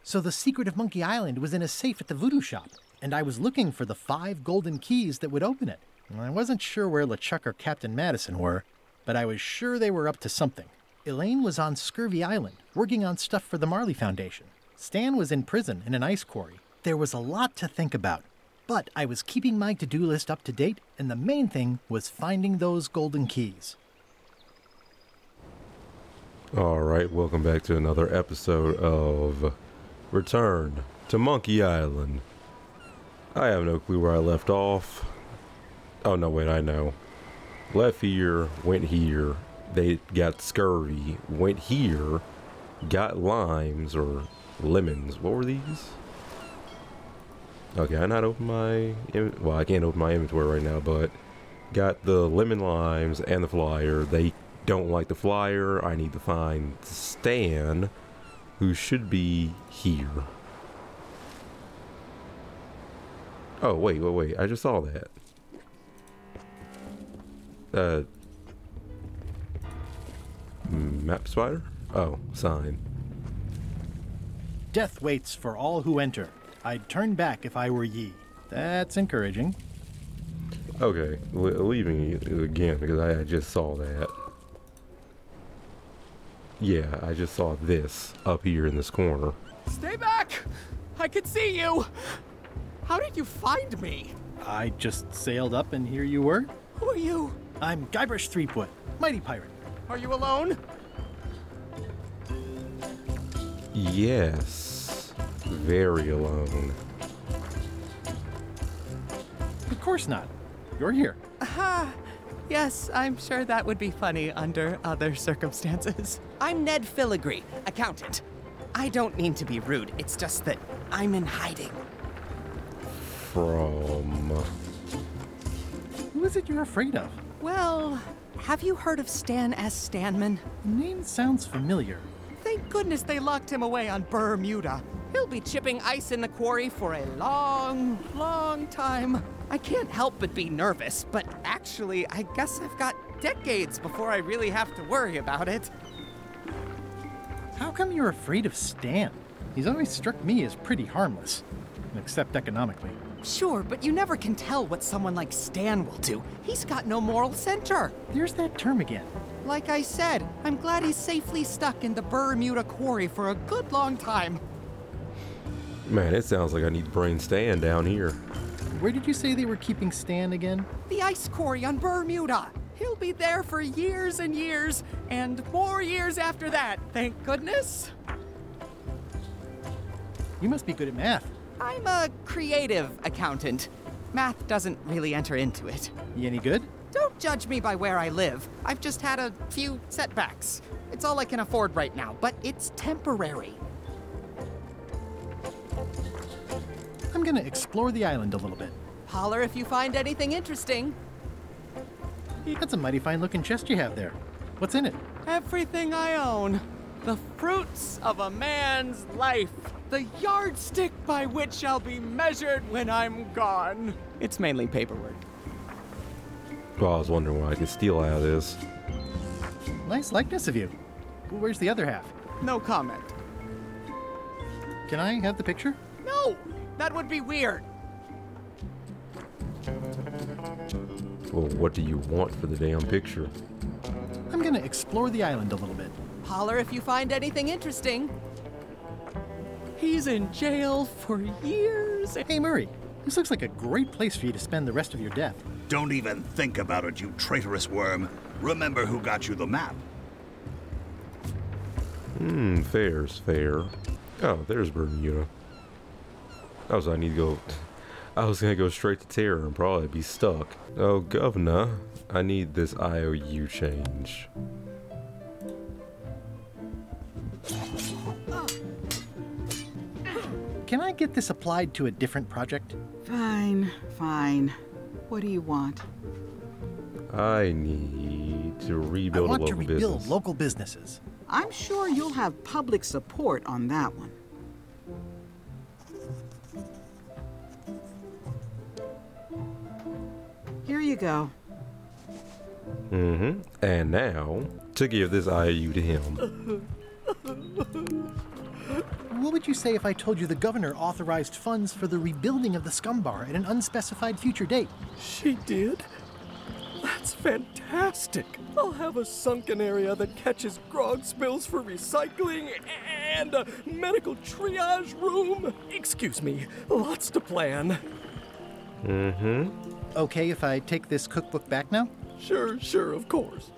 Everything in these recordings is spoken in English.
So the secret of Monkey Island was in a safe at the voodoo shop, and I was looking for the 5 golden keys that would open it. I wasn't sure where LeChuck or Captain Madison were, but I was sure they were up to something. Elaine was on Scurvy Island, working on stuff for the Marley Foundation. Stan was in prison in an ice quarry. There was a lot to think about, but I was keeping my to-do list up to date, and the main thing was finding those golden keys. Alright, welcome back to another episode of Return to Monkey Island. I have no clue where I left off. Oh no, wait, I know. Left here, went here, they got scurvy, went here, got limes or lemons. What were these? Okay, I not open my, well, I can't open my inventory right now, but got the lemon limes and the flyer. They don't like the flyer. I need to find Stan, who should be here. Oh, wait. I just saw that. Map spider? Oh, sign. Death waits for all who enter. I'd turn back if I were ye. That's encouraging. Okay, leaving again because I just saw that. Yeah, I just saw this up here in this corner. Stay back! I can see you! How did you find me? I just sailed up and here you were. Who are you? I'm Guybrush Threepwood, mighty pirate. Are you alone? Yes, very alone. Of course not. You're here. Yes, I'm sure that would be funny under other circumstances. I'm Ned Filigree, accountant. I don't mean to be rude, it's just that I'm in hiding. From... Who is it you're afraid of? Well, have you heard of Stan S. Stanman? The name sounds familiar. Thank goodness they locked him away on Bermuda. He'll be chipping ice in the quarry for a long, long time. I can't help but be nervous, but actually, I guess I've got decades before I really have to worry about it. How come you're afraid of Stan? He's always struck me as pretty harmless, except economically. Sure, but you never can tell what someone like Stan will do. He's got no moral center. There's that term again. Like I said, I'm glad he's safely stuck in the Bermuda quarry for a good long time. Man, it sounds like I need to bring Stan down here. Where did you say they were keeping Stan again? The ice quarry on Bermuda. He'll be there for years and years, and more years after that, thank goodness. You must be good at math. I'm a creative accountant. Math doesn't really enter into it. You any good? Don't judge me by where I live. I've just had a few setbacks. It's all I can afford right now, but it's temporary. I'm gonna explore the island a little bit. Holler if you find anything interesting. That's a mighty fine looking chest you have there. What's in it? Everything I own. The fruits of a man's life. The yardstick by which I'll be measured when I'm gone. It's mainly paperwork. Well, I was wondering what I could steal out of this. Nice likeness of you. Where's the other half? No comment. Can I have the picture? No! That would be weird. Well, what do you want for the damn picture? I'm gonna explore the island a little bit. Holler if you find anything interesting. He's in jail for years. Hey, Murray. This looks like a great place for you to spend the rest of your death. Don't even think about it, you traitorous worm. Remember who got you the map. Fair's fair. Oh, there's Bermuda. Oh, so I need to go... I was gonna go straight to Terra and probably be stuck. Oh, governor, I need this IOU change. Can I get this applied to a different project? Fine. What do you want? I need to rebuild a I want local to rebuild business. local businesses. I'm sure you'll have public support on that one. Here you go. And now, to give this IOU to him. What would you say if I told you the governor authorized funds for the rebuilding of the scum bar at an unspecified future date? She did? That's fantastic. I'll have a sunken area that catches grog spills for recycling and a medical triage room. Excuse me, lots to plan. Okay if I take this cookbook back now? Sure, of course.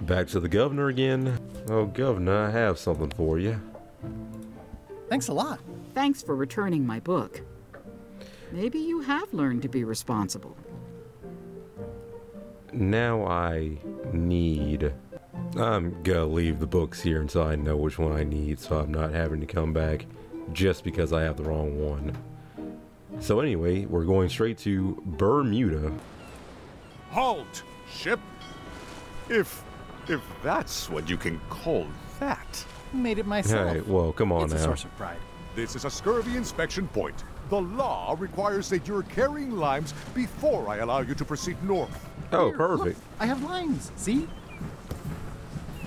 Back to the governor again. Oh, governor, I have something for you. Thanks a lot. Thanks for returning my book. Maybe you have learned to be responsible. Now I'm gonna leave the books here until I know which one I need, so I'm not having to come back just because I have the wrong one. So anyway, we're going straight to Bermuda. Halt, ship! If that's what you can call that. Made it myself. Hey, well, come on It's a now. source of pride. This is a scurvy inspection point. The law requires that you're carrying limes before I allow you to proceed north. Oh, Here, perfect. look, I have lines, see?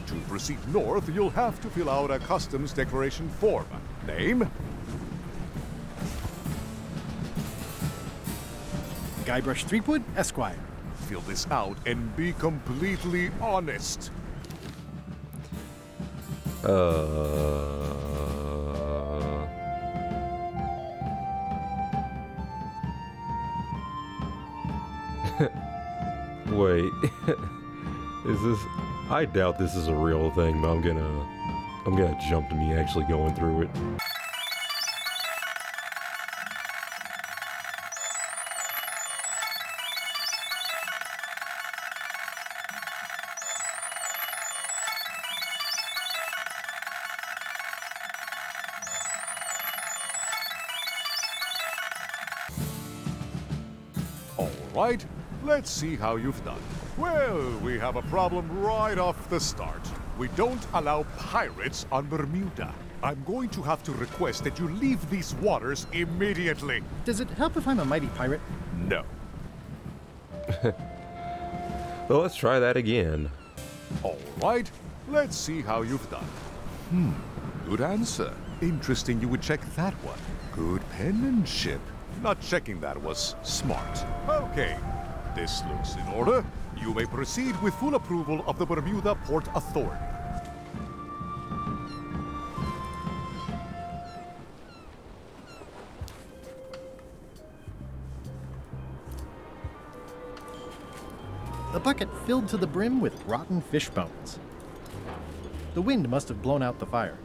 To proceed north, you'll have to fill out a customs declaration form. Name? Guybrush Threepwood, Esquire. Fill this out and be completely honest. Wait. Is this... I doubt this is a real thing, but I'm gonna jump to me actually going through it. All right, let's see how you've done. Well, we have a problem right off the start. We don't allow pirates on Bermuda. I'm going to have to request that you leave these waters immediately. Does it help if I'm a mighty pirate? No. Well, let's try that again. All right, let's see how you've done. Good answer. Interesting you would check that one. Good penmanship. Not checking that was smart. Okay, this looks in order. You may proceed with full approval of the Bermuda Port Authority. A bucket filled to the brim with rotten fish bones. The wind must have blown out the fire.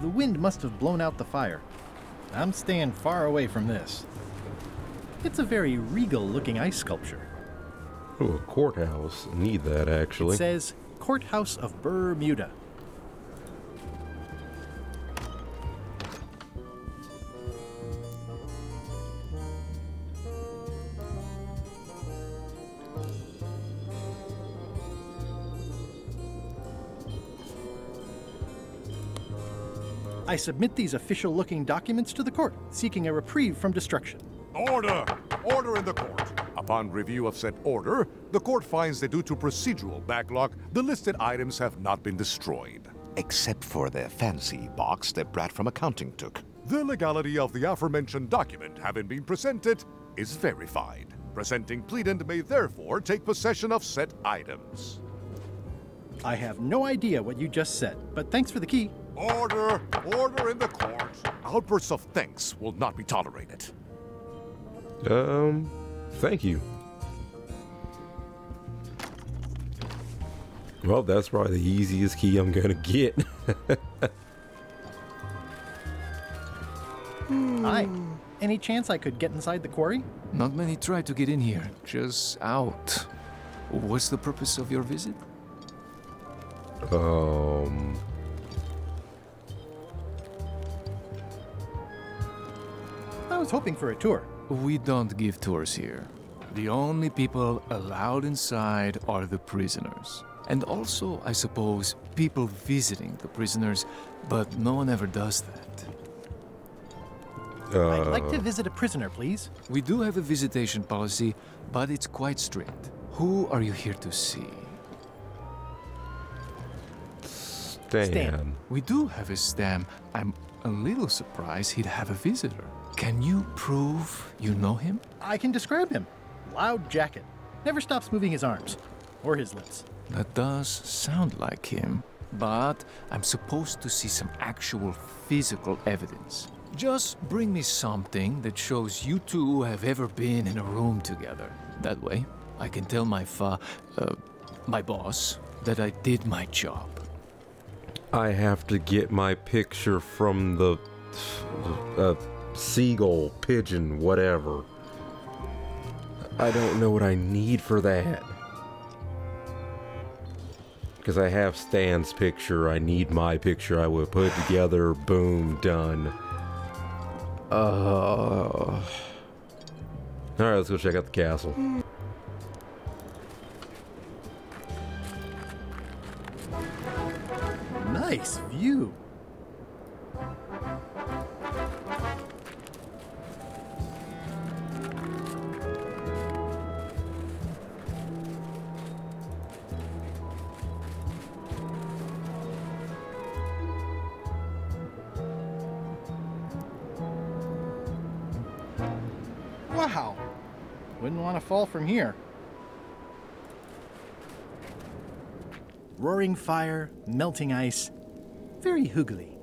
The wind must have blown out the fire. I'm staying far away from this. It's a very regal-looking ice sculpture. Oh, a courthouse. Need that, actually. It says, Courthouse of Bermuda. I submit these official-looking documents to the court, seeking a reprieve from destruction. Order! Order in the court. Upon review of said order, the court finds that due to procedural backlog, the listed items have not been destroyed. Except for the fancy box that Brad from accounting took. The legality of the aforementioned document having been presented is verified. Presenting pleadant may therefore take possession of said items. I have no idea what you just said, but thanks for the key. Order! Order in the court! Outbursts of thanks will not be tolerated. Thank you. Well, that's probably the easiest key I'm gonna get. Hi. Any chance I could get inside the quarry? Not many try to get in here, just out. What's the purpose of your visit? I was hoping for a tour. We don't give tours here. The only people allowed inside are the prisoners. And also, I suppose, people visiting the prisoners, but no one ever does that. I'd like to visit a prisoner, please. We do have a visitation policy, but it's quite strict. Who are you here to see? Stan. We do have a Stan. I'm a little surprised he'd have a visitor. Can you prove you know him? I can describe him. Loud jacket. Never stops moving his arms. Or his lips. That does sound like him. But I'm supposed to see some actual physical evidence. Just bring me something that shows you two have ever been in a room together. That way, I can tell my boss that I did my job. I have to get my picture from the seagull, pigeon, whatever. I don't know what I need for that. Because I have Stan's picture, I need my picture. I would put it together, boom, done. Alright, let's go check out the castle. Nice view. Wow. Wouldn't want to fall from here. Roaring fire, melting ice. Very hoogly.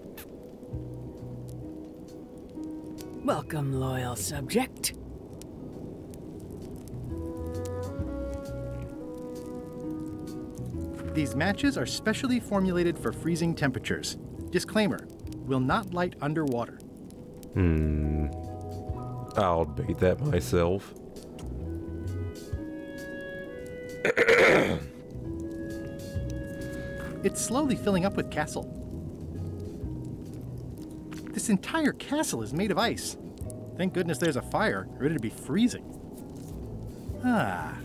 Welcome, loyal subject. These matches are specially formulated for freezing temperatures. Disclaimer, will not light underwater. I'll bait that myself. It's slowly filling up with castle. This entire castle is made of ice. Thank goodness there's a fire, or it'd be freezing. Ah.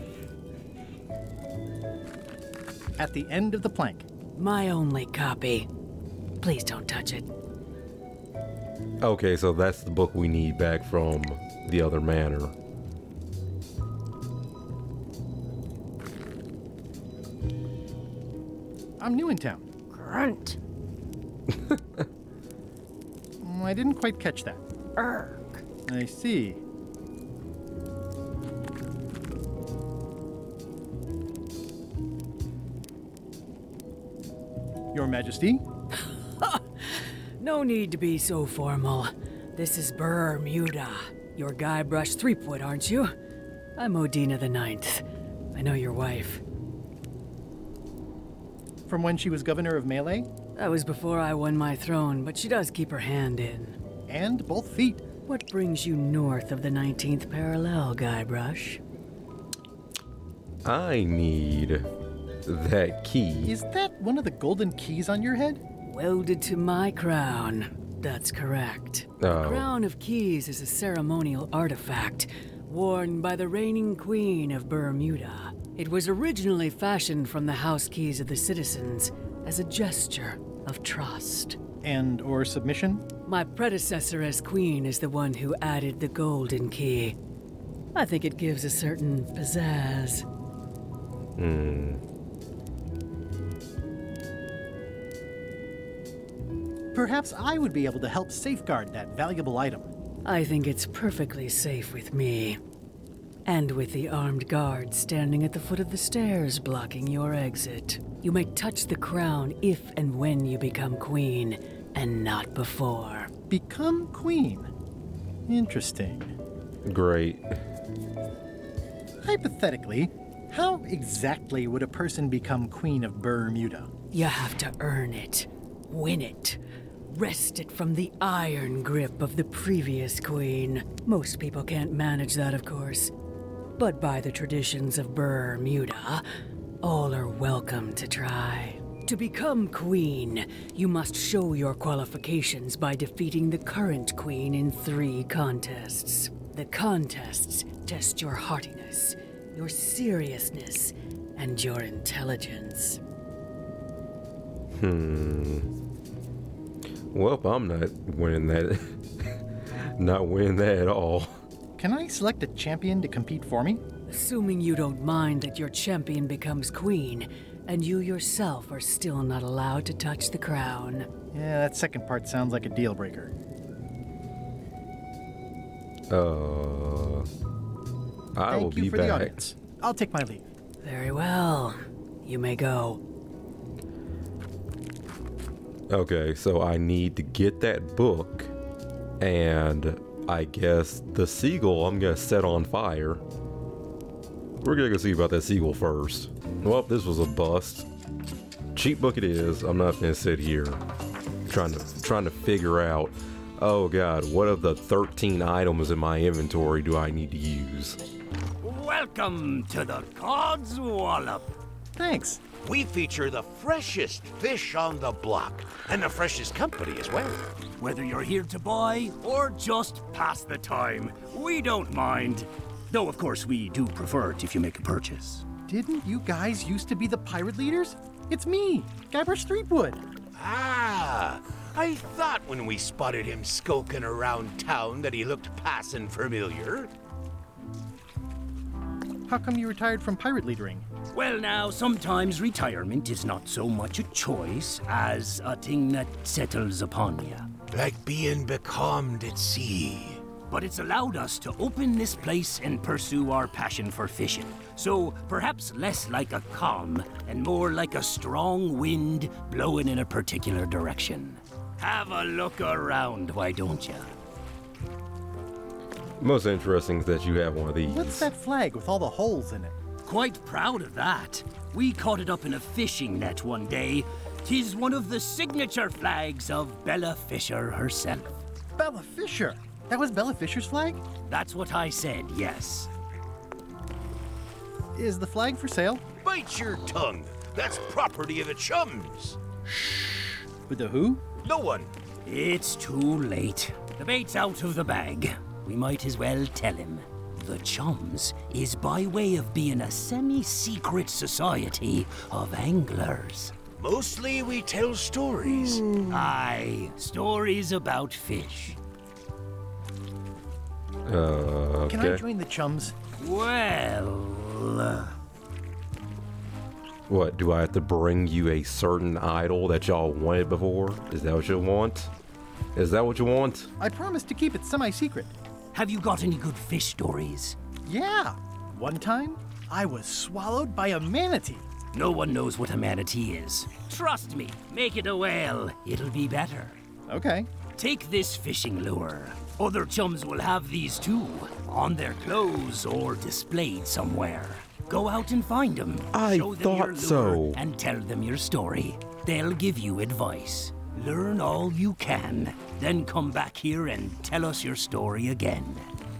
At the end of the plank. My only copy. Please don't touch it. Okay, so that's the book we need back from the other manor. I'm new in town. Grunt. I didn't quite catch that. Erg. I see. Your Majesty? No need to be so formal. This is Bermuda. Your Guybrush Threepwood, aren't you? I'm Odina the Ninth. I know your wife. From when she was governor of Melee? That was before I won my throne, but she does keep her hand in. And both feet. What brings you north of the 19th parallel, Guybrush? I need that key. Is that one of the golden keys on your head? Welded to my crown. That's correct. The Crown of Keys is a ceremonial artifact worn by the reigning queen of Bermuda. It was originally fashioned from the house keys of the citizens as a gesture of trust. And or submission? My predecessor as queen is the one who added the golden key. I think it gives a certain pizzazz. Perhaps I would be able to help safeguard that valuable item. I think it's perfectly safe with me. And with the armed guards standing at the foot of the stairs blocking your exit. You may touch the crown if and when you become queen, and not before. Become queen? Interesting. Great. Hypothetically, how exactly would a person become queen of Bermuda? You have to earn it, win it, wrest it from the iron grip of the previous queen. Most people can't manage that, of course. But by the traditions of Bermuda, all are welcome to try. To become queen, you must show your qualifications by defeating the current queen in 3 contests. The contests test your heartiness, your seriousness, and your intelligence. Well, I'm not winning that. Not winning that at all. Can I select a champion to compete for me? Assuming you don't mind that your champion becomes queen, and you yourself are still not allowed to touch the crown. Yeah, that second part sounds like a deal breaker. I will Thank you be for back. the audience. I'll take my leave. Very well. You may go. Okay, so I need to get that book, and I guess the seagull I'm gonna set on fire. We're gonna go see about that seagull first. Well, this was a bust. Cheap book it is. I'm not gonna sit here trying to figure out, oh god, what of the 13 items in my inventory do I need to use? Welcome to the Cod's Wallop. Thanks. We feature the freshest fish on the block, and the freshest company as well. Whether you're here to buy or just pass the time, we don't mind. Though, of course, we do prefer it if you make a purchase. Didn't you guys used to be the pirate leaders? It's me, Guybrush Threepwood. Ah, I thought when we spotted him skulking around town that he looked passing familiar. How come you retired from pirate leadering? Well, now, sometimes retirement is not so much a choice as a thing that settles upon you. Like being becalmed at sea. But it's allowed us to open this place and pursue our passion for fishing. So perhaps less like a calm and more like a strong wind blowing in a particular direction. Have a look around, why don't you? Most interesting is that you have one of these. What's that flag with all the holes in it? Quite proud of that. We caught it up in a fishing net one day. 'Tis one of the signature flags of Bella Fisher herself. Bella Fisher? That was Bella Fisher's flag? That's what I said, yes. Is the flag for sale? Bite your tongue. That's property of the chums. With the who? No one. It's too late. The bait's out of the bag. We might as well tell him. The Chums is by way of being a semi-secret society of anglers. Mostly we tell stories. Aye, stories about fish. Can I Okay. join the chums? Well... What, do I have to bring you a certain idol that y'all wanted before? Is that what you want? Is that what you want? I promised to keep it semi-secret. Have you got any good fish stories? Yeah. One time, I was swallowed by a manatee. No one knows what a manatee is. Trust me, make it a whale. It'll be better. Okay. Take this fishing lure. Other chums will have these too, on their clothes or displayed somewhere. Go out and find them. I Show them your thought lure so. and tell them your story. They'll give you advice. Learn all you can, then come back here and tell us your story again.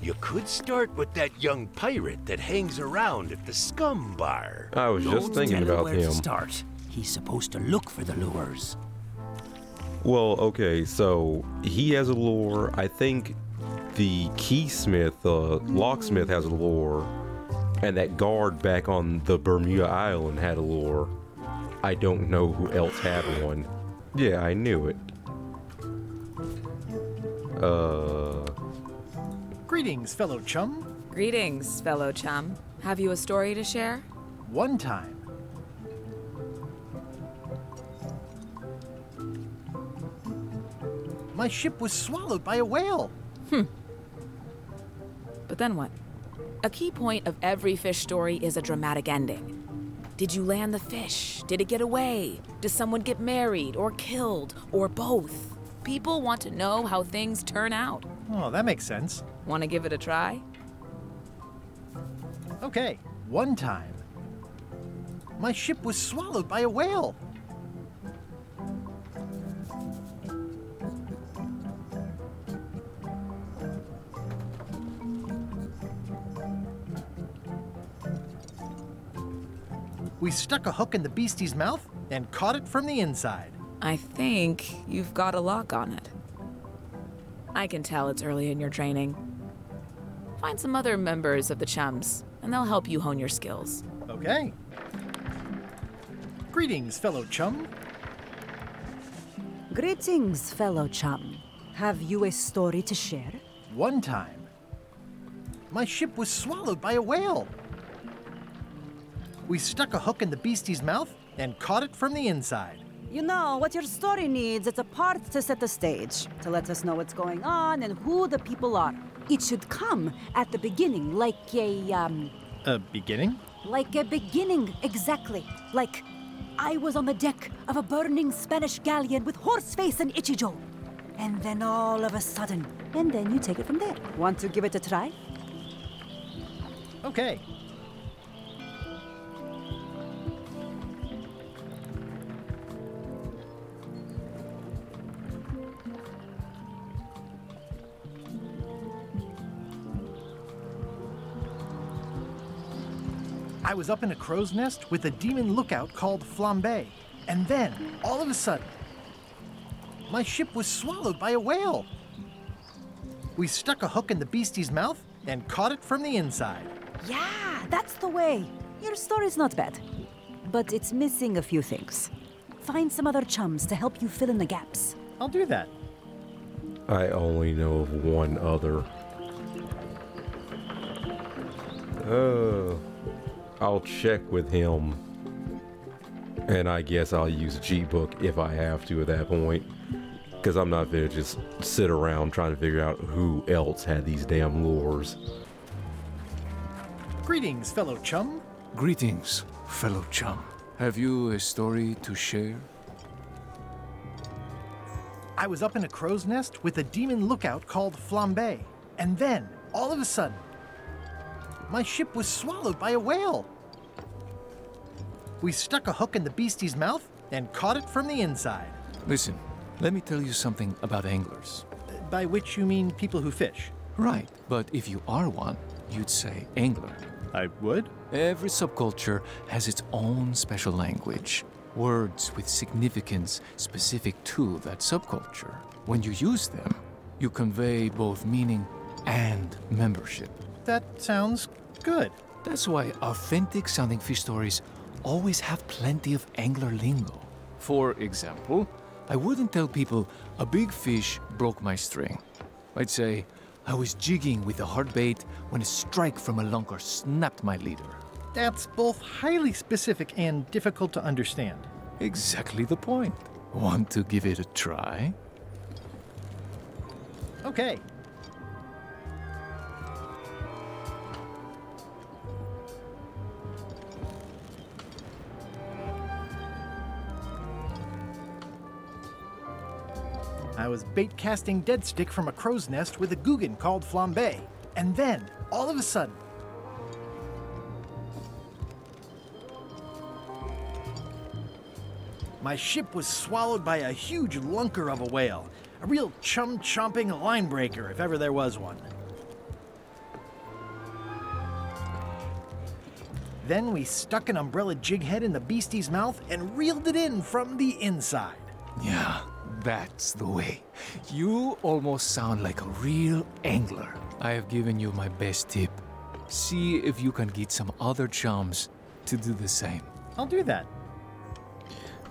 You could start with that young pirate that hangs around at the Scum Bar. I was just Don't thinking tell him about where to him. start. He's supposed to look for the lures. Well, okay, so he has a lure. I think the keysmith, locksmith has a lure, and that guard back on the Bermuda Island had a lure. I don't know who else had one. Yeah, I knew it. Greetings, fellow chum. Greetings, fellow chum. Have you a story to share? One time, my ship was swallowed by a whale. But then what? A key point of every fish story is a dramatic ending. Did you land the fish? Did it get away? Does someone get married or killed or both? People want to know how things turn out. Oh, that makes sense. Want to give it a try? Okay, one time, my ship was swallowed by a whale. We stuck a hook in the beastie's mouth and caught it from the inside. I think you've got a lock on it. I can tell it's early in your training. Find some other members of the chums, and they'll help you hone your skills. Okay. Greetings, fellow chum. Greetings, fellow chum. Have you a story to share? One time, my ship was swallowed by a whale. We stuck a hook in the beastie's mouth and caught it from the inside. You know, what your story needs, it's a part to set the stage, to let us know what's going on and who the people are. It should come at the beginning, like A beginning? Like a beginning, exactly. Like, I was on the deck of a burning Spanish galleon with Horseface and Ichijo. And then all of a sudden, and then you take it from there. Want to give it a try? Okay. I was up in a crow's nest with a demon lookout called Flambe, and then, all of a sudden, my ship was swallowed by a whale. We stuck a hook in the beastie's mouth and caught it from the inside. Yeah, that's the way. Your story's not bad. But it's missing a few things. Find some other chums to help you fill in the gaps. I'll do that. I only know of one other. I'll check with him. And I guess I'll use a cheat book if I have to at that point. Because I'm not going to just sit around trying to figure out who else had these damn lures. Greetings, fellow chum. Greetings, fellow chum. Have you a story to share? I was up in a crow's nest with a demon lookout called Flambe, and then, all of a sudden, my ship was swallowed by a whale. We stuck a hook in the beastie's mouth and caught it from the inside. Listen, let me tell you something about anglers. By which you mean people who fish? Right, but if you are one, you'd say angler. I would? Every subculture has its own special language. Words with significance specific to that subculture. When you use them, you convey both meaning and membership. That sounds good. That's why authentic sounding fish stories always have plenty of angler lingo. For example, I wouldn't tell people a big fish broke my string. I'd say I was jigging with a hard bait when a strike from a lunker snapped my leader. That's both highly specific and difficult to understand. Exactly the point. Want to give it a try? Okay. I was bait casting dead stick from a crow's nest with a Guggen called Flambe, and then, all of a sudden, my ship was swallowed by a huge lunker of a whale, a real chum-chomping line breaker if ever there was one. Then we stuck an umbrella jig head in the beastie's mouth and reeled it in from the inside. Yeah, that's the way. You almost sound like a real angler. I have given you my best tip. See if you can get some other chums to do the same. I'll do that.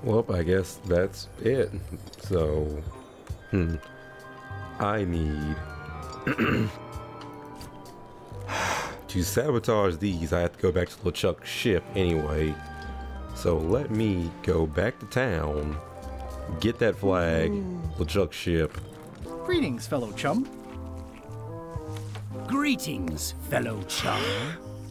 Well, I guess that's it. So, I need to sabotage these. I have to go back to LeChuck's ship anyway. So let me go back to town, get that flag, LeChuck's ship. Greetings, fellow chum. Greetings, fellow chum.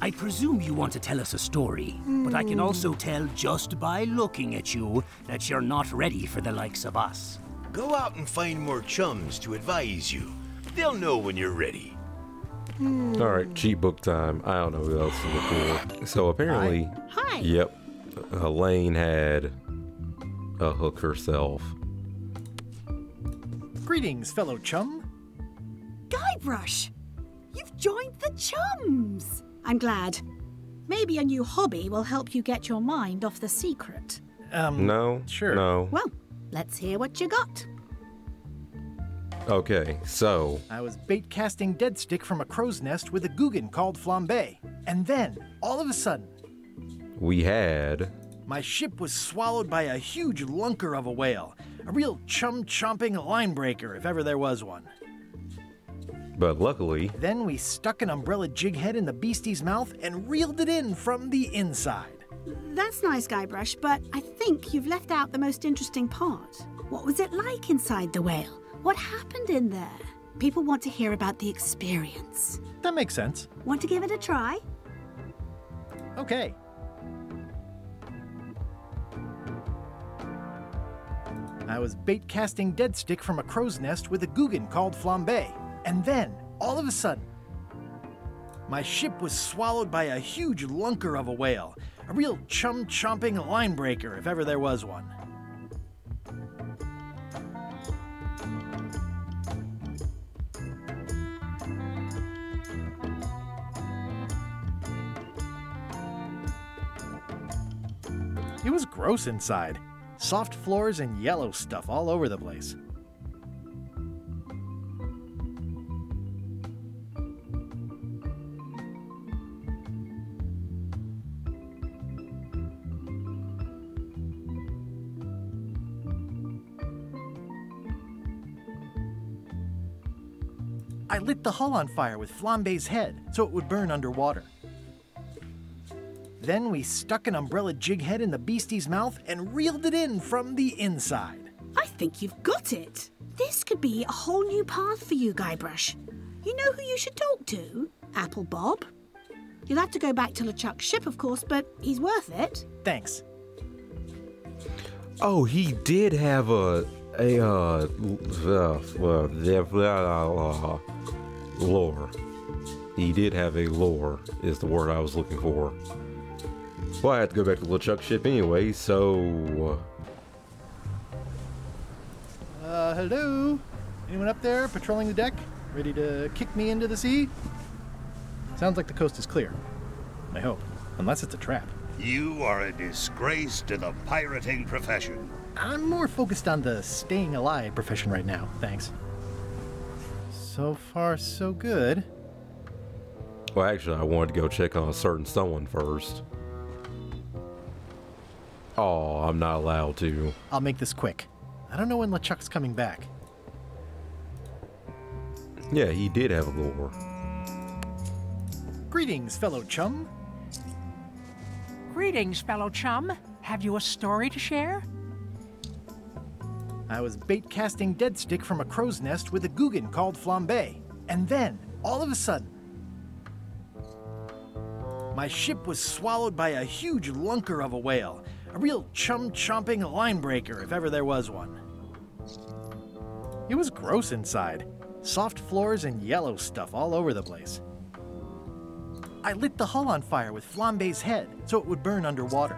I presume you want to tell us a story, but I can also tell just by looking at you that you're not ready for the likes of us. Go out and find more chums to advise you. They'll know when you're ready. All right, cheat book time. I don't know who else to look for. So apparently, Hi. Yep, Elaine had a hook herself. Greetings, fellow chum. Guybrush, you've joined the chums. I'm glad. Maybe a new hobby will help you get your mind off the secret. No, sure. No. Well, let's hear what you got. Okay, so I was bait casting dead stick from a crow's nest with a Guggen called Flambe, and then, all of a sudden, we had my ship was swallowed by a huge lunker of a whale, a real chum-chomping line breaker if ever there was one. But luckily, Then we stuck an umbrella jig head in the beastie's mouth and reeled it in from the inside. That's nice, Guybrush, but I think you've left out the most interesting part. What was it like inside the whale? What happened in there? People want to hear about the experience. That makes sense. Want to give it a try? Okay. I was bait casting dead stick from a crow's nest with a Guggen called Flambe. And then, all of a sudden, my ship was swallowed by a huge lunker of a whale. A real chum-chomping line breaker, if ever there was one. It was gross inside. Soft floors and yellow stuff all over the place. I lit the hull on fire with Flambe's head so it would burn underwater. Then we stuck an umbrella jig head in the beastie's mouth and reeled it in from the inside. I think you've got it. This could be a whole new path for you, Guybrush. You know who you should talk to? Apple Bob. You'll have to go back to LeChuck's ship, of course, but he's worth it. Thanks. Oh, he did have lore. He did have a lore, is the word I was looking for. Well, I had to go back to LeChuck's ship anyway, so... Hello? Anyone up there patrolling the deck? Ready to kick me into the sea? Sounds like the coast is clear. I hope. Unless it's a trap. You are a disgrace to the pirating profession. I'm more focused on the staying alive profession right now, thanks. So far, so good. Well, actually, I wanted to go check on a certain someone first. Oh, I'm not allowed to. I'll make this quick. I don't know when LeChuck's coming back. Yeah, he did have a lore. Greetings, fellow chum. Greetings, fellow chum. Have you a story to share? I was bait casting dead stick from a crow's nest with a Guggen called Flambe. And then, all of a sudden, my ship was swallowed by a huge lunker of a whale. A real chum-chomping line breaker, if ever there was one. It was gross inside. Soft floors and yellow stuff all over the place. I lit the hull on fire with Flambe's head so it would burn underwater.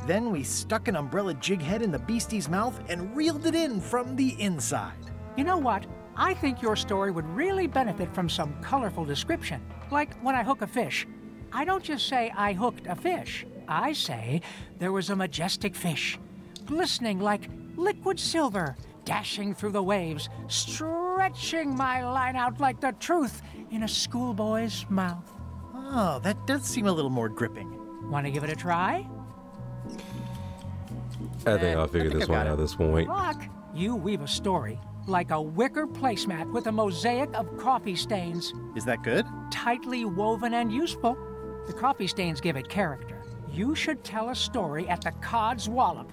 Then we stuck an umbrella jig head in the beastie's mouth and reeled it in from the inside. You know what? I think your story would really benefit from some colorful description. Like when I hook a fish. I don't just say I hooked a fish. I say there was a majestic fish, glistening like liquid silver, dashing through the waves, stretching my line out like the truth in a schoolboy's mouth. Oh, that does seem a little more gripping. Want to give it a try? I think I'll figure this one out at this point. Look, you weave a story like a wicker placemat with a mosaic of coffee stains. Is that good? Tightly woven and useful. The coffee stains give it character. You should tell a story at the Cod's Wallop.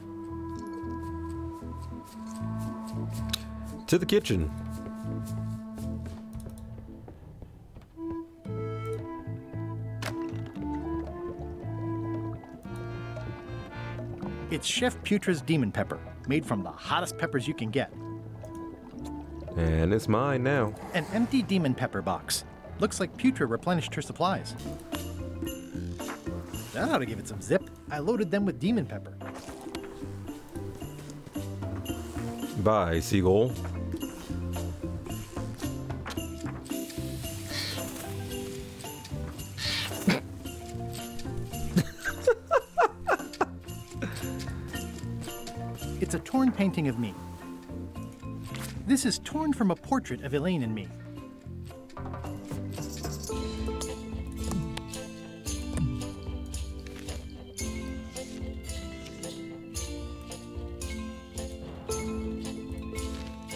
To the kitchen. It's Chef Putra's Demon Pepper, made from the hottest peppers you can get. And it's mine now. An empty Demon Pepper box. Looks like Putra replenished her supplies. That ought to give it some zip. I loaded them with Demon Pepper. Bye, Seagull. It's a torn painting of me. This is torn from a portrait of Elaine and me.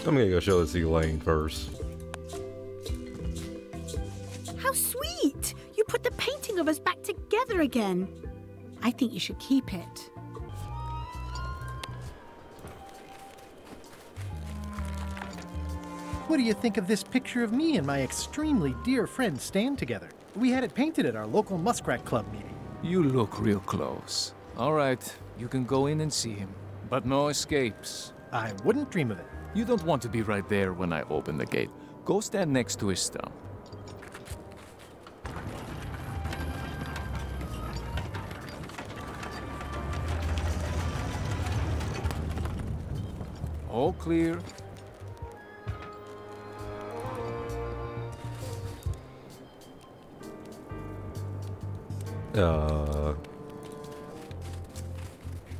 I'm gonna go show this to Elaine first. How sweet! You put the painting of us back together again. I think you should keep it. What do you think of this picture of me and my extremely dear friend Stan together? We had it painted at our local Muskrat Club meeting. You look real close. All right, you can go in and see him, but no escapes. I wouldn't dream of it. You don't want to be right there when I open the gate. Go stand next to his stump. All clear.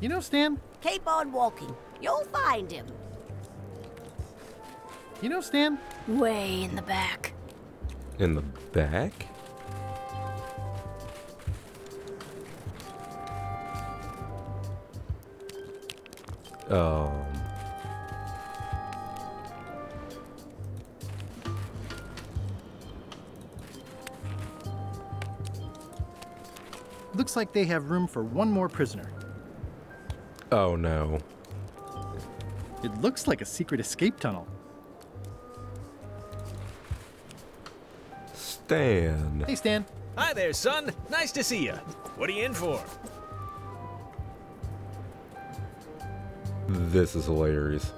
You know, Stan? Keep on walking. You'll find him. You know, Stan? Way in the back. In the back? Looks like they have room for one more prisoner. Oh no. It looks like a secret escape tunnel. Stan. Hey, Stan. Hi there, son. Nice to see you. What are you in for? This is hilarious.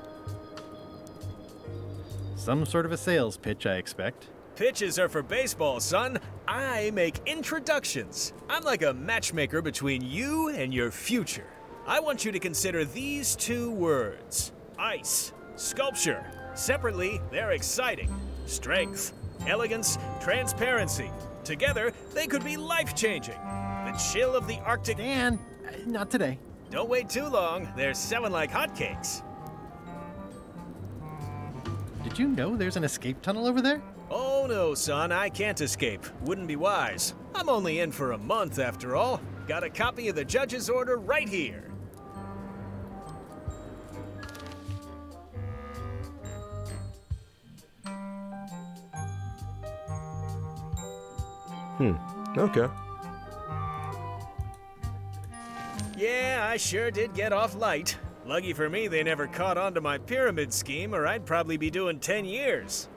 Some sort of a sales pitch, I expect. Pitches are for baseball, son. I make introductions. I'm like a matchmaker between you and your future. I want you to consider these two words: ice, sculpture. Separately, they're exciting. Strength, elegance, transparency. Together, they could be life-changing. The chill of the Arctic... Dan, not today. Don't wait too long. They're selling like hotcakes. Did you know there's an escape tunnel over there? Oh no, son, I can't escape. Wouldn't be wise. I'm only in for a month after all. Got a copy of the judge's order right here. Okay. Yeah, I sure did get off light. Lucky for me, they never caught on to my pyramid scheme, or I'd probably be doing 10 years.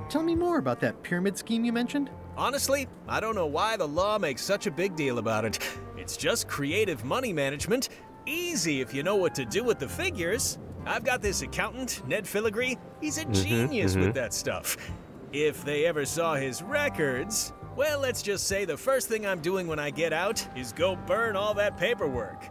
Tell me more about that pyramid scheme you mentioned. Honestly, I don't know why the law makes such a big deal about it. It's just creative money management. Easy if you know what to do with the figures. I've got this accountant, Ned Filigree. He's a genius with that stuff. If they ever saw his records, well, let's just say the first thing I'm doing when I get out is go burn all that paperwork.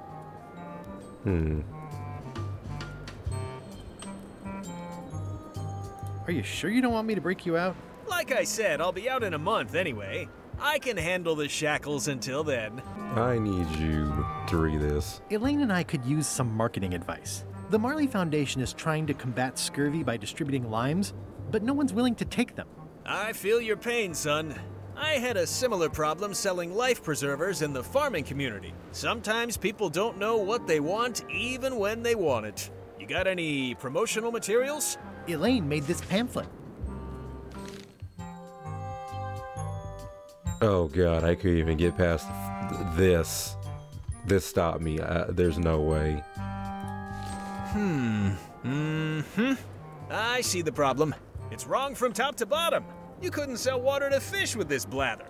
Are you sure you don't want me to break you out? Like I said, I'll be out in a month anyway. I can handle the shackles until then. I need you to read this. Elaine and I could use some marketing advice. The Marley Foundation is trying to combat scurvy by distributing limes, but no one's willing to take them. I feel your pain, son. I had a similar problem selling life preservers in the farming community. Sometimes people don't know what they want even when they want it. You got any promotional materials? Elaine made this pamphlet. Oh god, I couldn't even get past this. This stopped me. There's no way. I see the problem. It's wrong from top to bottom. You couldn't sell water to fish with this blather.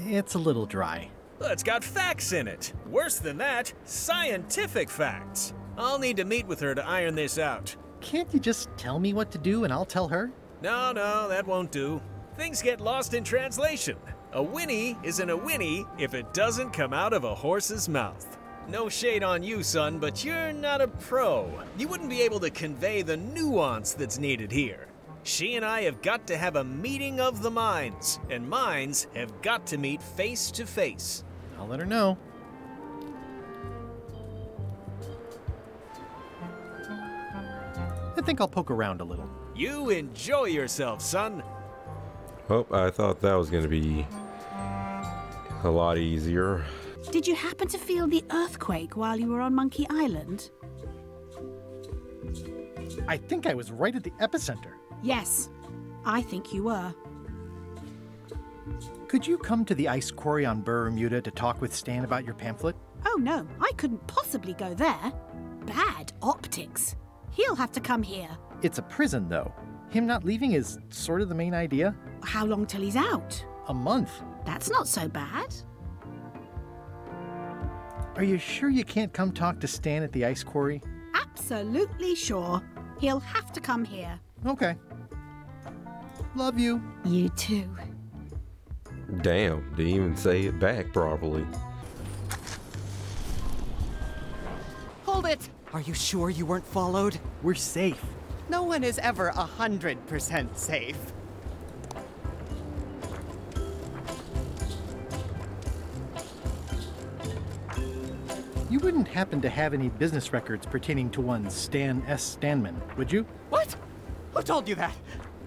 It's a little dry. Well, it's got facts in it. Worse than that, scientific facts. I'll need to meet with her to iron this out. Can't you just tell me what to do and I'll tell her? No, that won't do. Things get lost in translation. A whinny isn't a whinny if it doesn't come out of a horse's mouth. No shade on you, son, but you're not a pro. You wouldn't be able to convey the nuance that's needed here. She and I have got to have a meeting of the minds, and minds have got to meet face to face. I'll let her know. I think I'll poke around a little. You enjoy yourself, son. Oh, I thought that was gonna be a lot easier. Did you happen to feel the earthquake while you were on Monkey Island? I think I was right at the epicenter. Yes, I think you were. Could you come to the ice quarry on Bermuda to talk with Stan about your pamphlet? Oh no, I couldn't possibly go there. Bad optics. He'll have to come here. It's a prison, though. Him not leaving is sort of the main idea. How long till he's out? A month. That's not so bad. Are you sure you can't come talk to Stan at the ice quarry? Absolutely sure. He'll have to come here. Okay. Love you. You too. Damn, didn't even say it back properly. Hold it! Are you sure you weren't followed? We're safe. No one is ever 100% safe. You wouldn't happen to have any business records pertaining to one Stan S. Stanman, would you? What? Who told you that?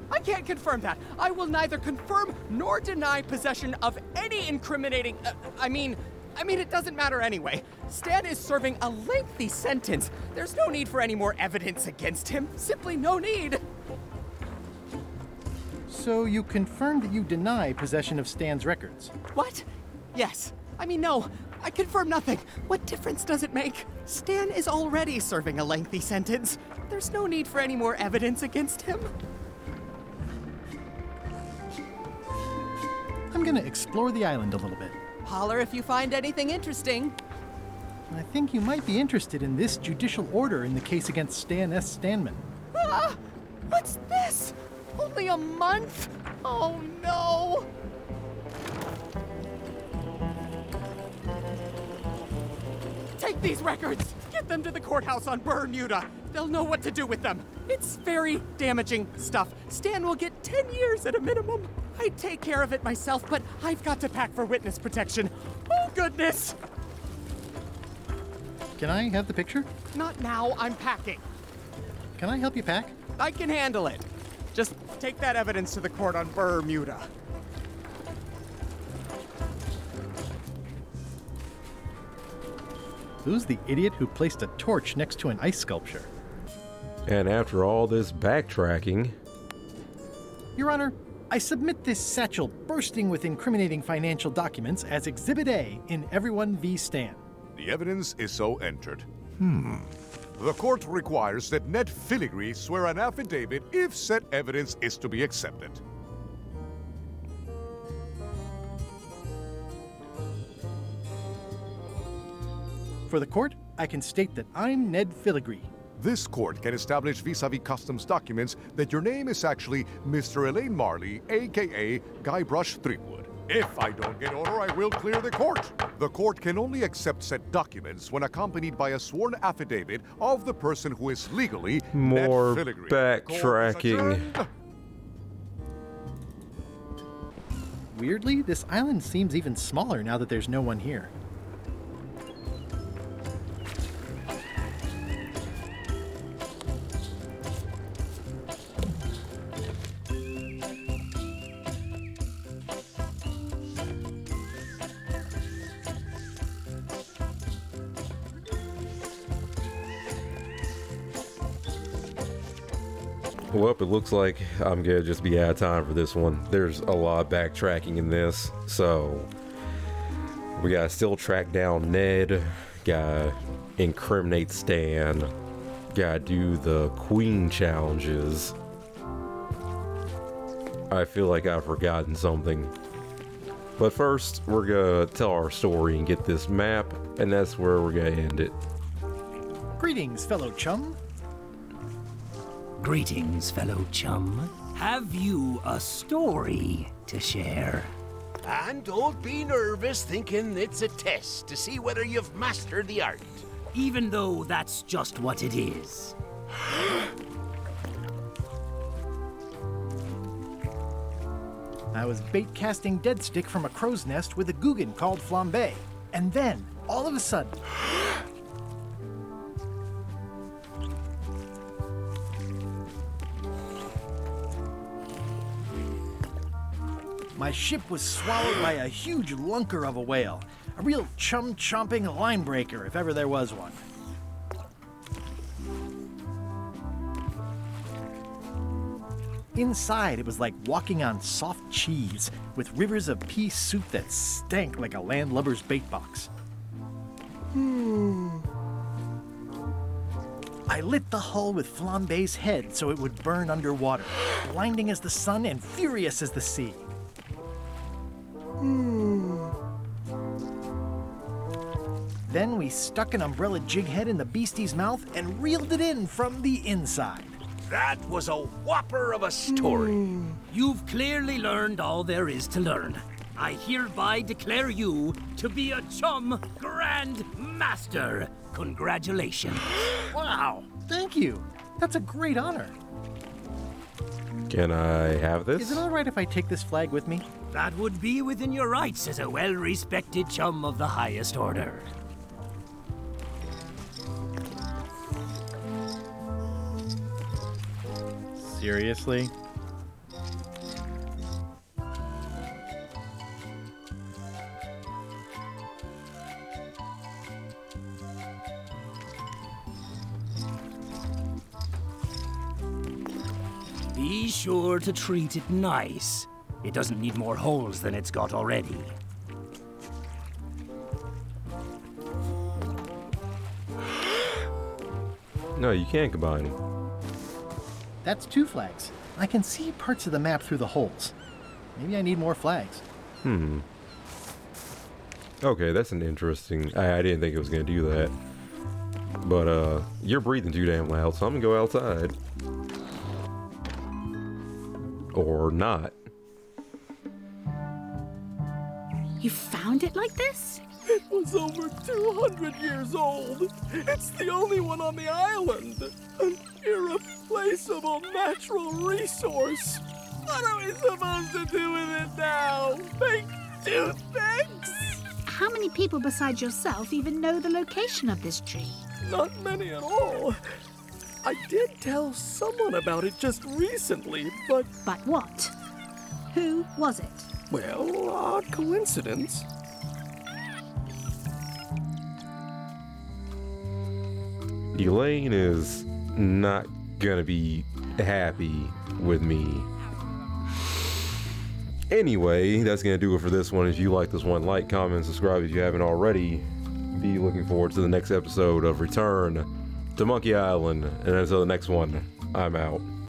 I can't confirm that. I will neither confirm nor deny possession of any incriminating... I mean, it doesn't matter anyway. Stan is serving a lengthy sentence. There's no need for any more evidence against him. Simply no need. So you confirmed that you deny possession of Stan's records? What? Yes. No. I confirm nothing. What difference does it make? Stan is already serving a lengthy sentence. There's no need for any more evidence against him. I'm gonna explore the island a little bit. Holler if you find anything interesting. I think you might be interested in this judicial order in the case against Stan S. Stanman. Ah! What's this? Only a month? Oh no! Take these records! Get them to the courthouse on Bermuda! They'll know what to do with them. It's very damaging stuff. Stan will get 10 years at a minimum. I'd take care of it myself, but I've got to pack for witness protection. Oh, goodness! Can I have the picture? Not now, I'm packing. Can I help you pack? I can handle it. Just take that evidence to the court on Bermuda. Who's the idiot who placed a torch next to an ice sculpture? And after all this backtracking... Your Honor, I submit this satchel bursting with incriminating financial documents as Exhibit A in Everyone v. Stan. The evidence is so entered. The court requires that Ned Filigree swear an affidavit if said evidence is to be accepted. For the court, I can state that I'm Ned Filigree. This court can establish vis-a-vis customs documents that your name is actually Mr. Elaine Marley, a.k.a. Guybrush Threepwood. If I don't get order, I will clear the court. The court can only accept said documents when accompanied by a sworn affidavit of the person who is legally more Ned Filigree. Backtracking. Weirdly, this island seems even smaller now that there's no one here. Well, it looks like I'm gonna just be out of time for this one. There's a lot of backtracking in this, so we gotta still track down Ned, gotta incriminate Stan, gotta do the Queen challenges. I feel like I've forgotten something. But first, we're gonna tell our story and get this map, and that's where we're gonna end it. Greetings, fellow chum. Greetings, fellow chum. Have you a story to share? And don't be nervous thinking it's a test to see whether you've mastered the art. Even though that's just what it is. I was bait casting dead stick from a crow's nest with a Guggen called Flambe. And then, all of a sudden... my ship was swallowed by a huge lunker of a whale. A real chum-chomping line breaker, if ever there was one. Inside, it was like walking on soft cheese, with rivers of pea soup that stank like a landlubber's bait box. I lit the hull with Flambe's head so it would burn underwater, blinding as the sun and furious as the sea. Then we stuck an umbrella jig head in the beastie's mouth and reeled it in from the inside. That was a whopper of a story. You've clearly learned all there is to learn. I hereby declare you to be a Chum Grand Master. Congratulations. Wow, thank you. That's a great honor. Can I have this? Is it all right if I take this flag with me? That would be within your rights as a well-respected chum of the highest order. Seriously? Be sure to treat it nice. It doesn't need more holes than it's got already. No, you can't combine them. That's 2 flags. I can see parts of the map through the holes. Maybe I need more flags. Okay, that's an interesting... I didn't think it was going to do that. But, you're breathing too damn loud, so I'm going to go outside. Or not. You found it like this? It was over 200 years old. It's the only one on the island. An irreplaceable natural resource. What are we supposed to do with it now? Make toothpicks? How many people besides yourself even know the location of this tree? Not many at all. I did tell someone about it just recently, but... But what? Who was it? Well, odd coincidence. Elaine is not gonna be happy with me. Anyway, that's gonna do it for this one. If you like this one, like, comment, subscribe if you haven't already. Be looking forward to the next episode of Return to Monkey Island. And until the next one, I'm out.